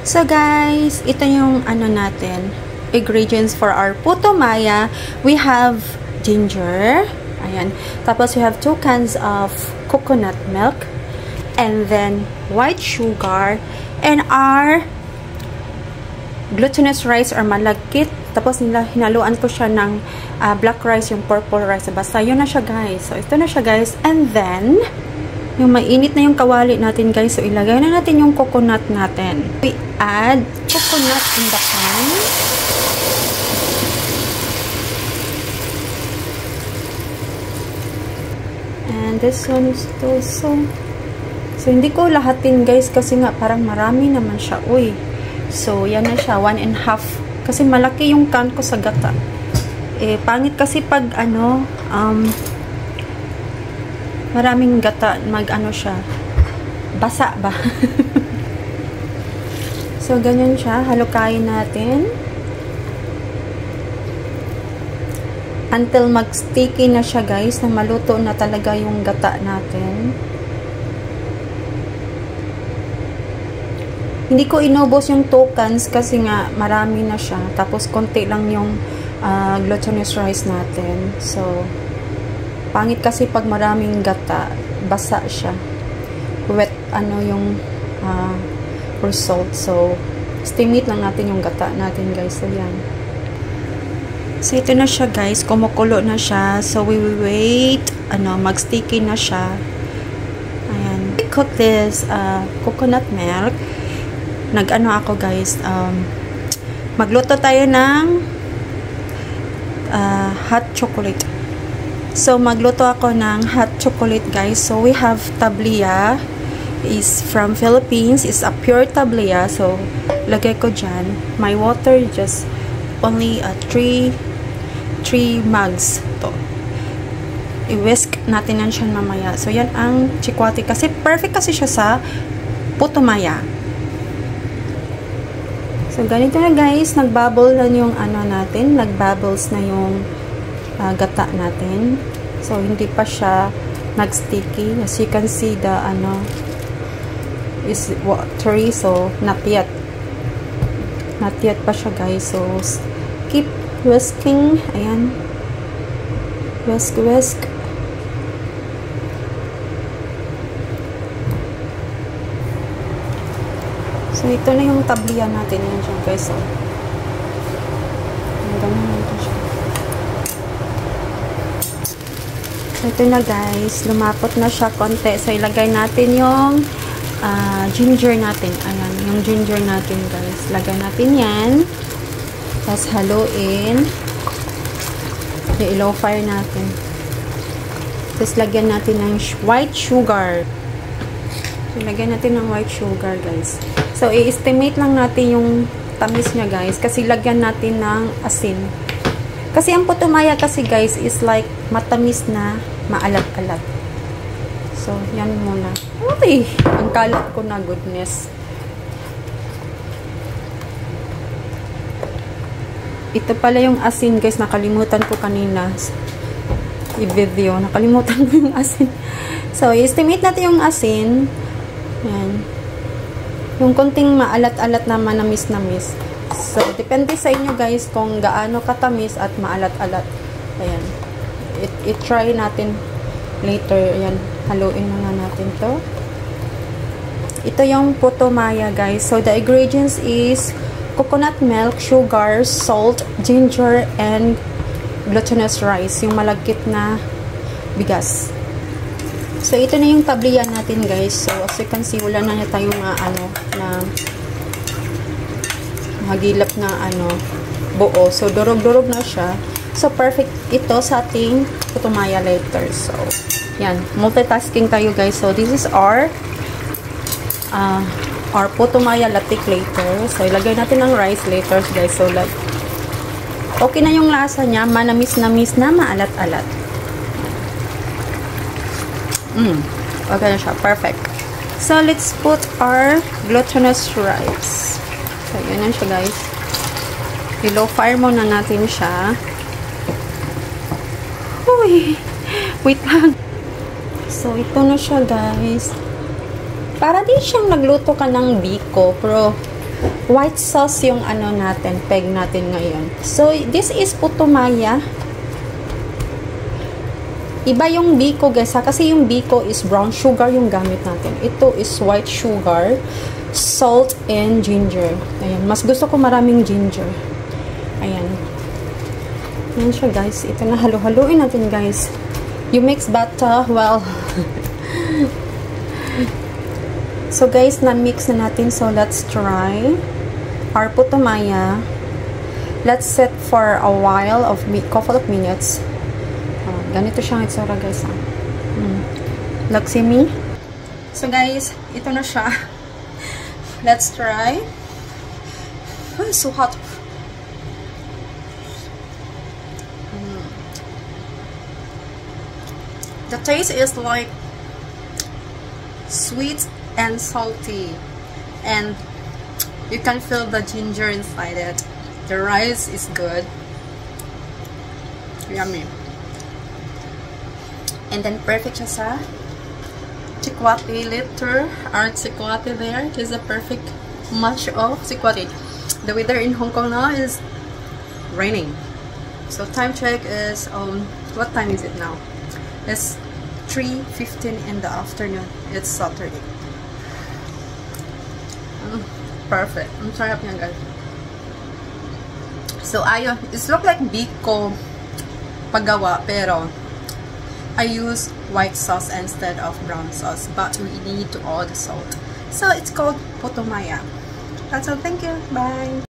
So guys, ito yung ano natin, ingredients for our puto maya. We have ginger, ayan. Tapos we have 2 cans of coconut milk, and then white sugar, and our glutinous rice or malagkit. Tapos hinaluan ko siya ng black rice, yung purple rice. Basta yun na siya guys. So ito na siya guys, and then yung mainit na yung kawali natin guys. So ilagay na natin yung coconut natin. We add coconut in the pan. And this one is also, so hindi ko lahatin guys kasi nga parang marami naman siya. Uy. So yan na siya, 1.5. Kasi malaki yung can ko sa gata. Eh pangit kasi pag ano maraming gata, mag-ano siya, basa ba? So, ganyan siya. Halukayin natin. Until mag-sticky na siya, guys, na maluto na talaga yung gata natin. Hindi ko inubos yung 2 cans kasi nga marami na siya. Tapos, konti lang yung glutinous rice natin. So, pangit kasi pag maraming gata, basa siya. Wet, ano yung result. So, estimate lang natin yung gata natin, guys. So, yan. So, ito na siya, guys. Kumukulo na siya. So, we will wait. Mag-sticky na siya. Ayan. We cook this coconut milk. Nag-ano ako, guys. Magluto tayo ng hot chocolate. So, magluto ako ng hot chocolate, guys. So, we have tablia. Is from Philippines. It's a pure tablia. So, lagay ko dyan. My water, just only 3 mugs. To. I-whisk natin yan siya mamaya. So, yan ang chikwati. Kasi, perfect kasi siya sa puto maya. So, ganito na, guys. Nagbubble na yung ano natin. Nagbubbles na yung gata natin. So, hindi pa siya nag-sticky. As you can see, the is watery. So, not yet. Not yet pa siya, guys. So, keep whisking. Ayan. Whisk, whisk. So, ito na yung tablia natin. Yan siya, guys. So, ganyan natin siya. Ito na guys, lumapot na siya konti. So, ilagay natin yung ginger natin. Ayan, yung ginger natin guys. Lagay natin yan. Tapos, haluin. I-low fire natin. Tapos, lagyan natin ng white sugar. So, lagyan natin ng white sugar guys. So, i-estimate lang natin yung tamis niya guys. Kasi, lagyan natin ng asin. Kasi, ang puto maya kasi guys is like matamis na maalat-alat. So, yan muna. Uy! Ang kalat ko na, goodness. Ito pala yung asin, guys. Nakalimutan ko kanina. I-video. Nakalimutan ko yung asin. So, i-estimate natin yung asin. Yan. Yung konting maalat-alat na manamis-namis. So, depende sa inyo, guys, kung gaano katamis at maalat-alat. Ayan. I-try natin later. Ayan, haluin na nga natin to. Ito yung puto maya, guys. So, the ingredients is coconut milk, sugar, salt, ginger, and glutinous rice. Yung malagkit na bigas. So, ito na yung tablia natin, guys. So, as you can see, wala na tayong na magilap na buo. So, durog-durog na siya. So, perfect ito sa ating puto maya later. So, yan. Multitasking tayo, guys. So, this is our puto maya latik later. So, ilagay natin ng rice later, guys. So, like, okay na yung lasa niya. Manamis-namis na maalat-alat. Okay na siya. Perfect. So, let's put our glutinous rice. So, yan na siya, guys. I-low fire muna natin siya. Uy! Wait lang. So, So, ito na siya, guys. Para di siyang nagluto ka ng biko, pero white sauce yung ano natin, peg natin ngayon. So, this is puto maya. Iba yung biko, guys, ha? Kasi yung biko is brown sugar yung gamit natin. Ito is white sugar, salt, and ginger. Ayan. Mas gusto ko maraming ginger. Ayan. Ayan siya, guys. Ito na, halo-haloin natin, guys. You mix butter, well. So, guys, na-mix na natin. So, let's try our puto maya. Let's set for a while of couple of minutes. Ganito siyang itsura, guys. Laksimi. So, guys, ito na siya. Let's try. Oh, it's so hot. The taste is like sweet and salty, and you can feel the ginger inside it. The rice is good, yummy, and then perfect siya sa chikwati litter. Our chikwati there is a perfect match of chikwati. The weather in Hong Kong now is raining, so time check is what time is it now? It's 3:15 in the afternoon. It's Saturday. Perfect. Ang sarap niyan, guys. So, ayun. It looks like biko paggawa, pero I use white sauce instead of brown sauce. But we need to add salt. So, it's called puto maya. That's all. Thank you. Bye.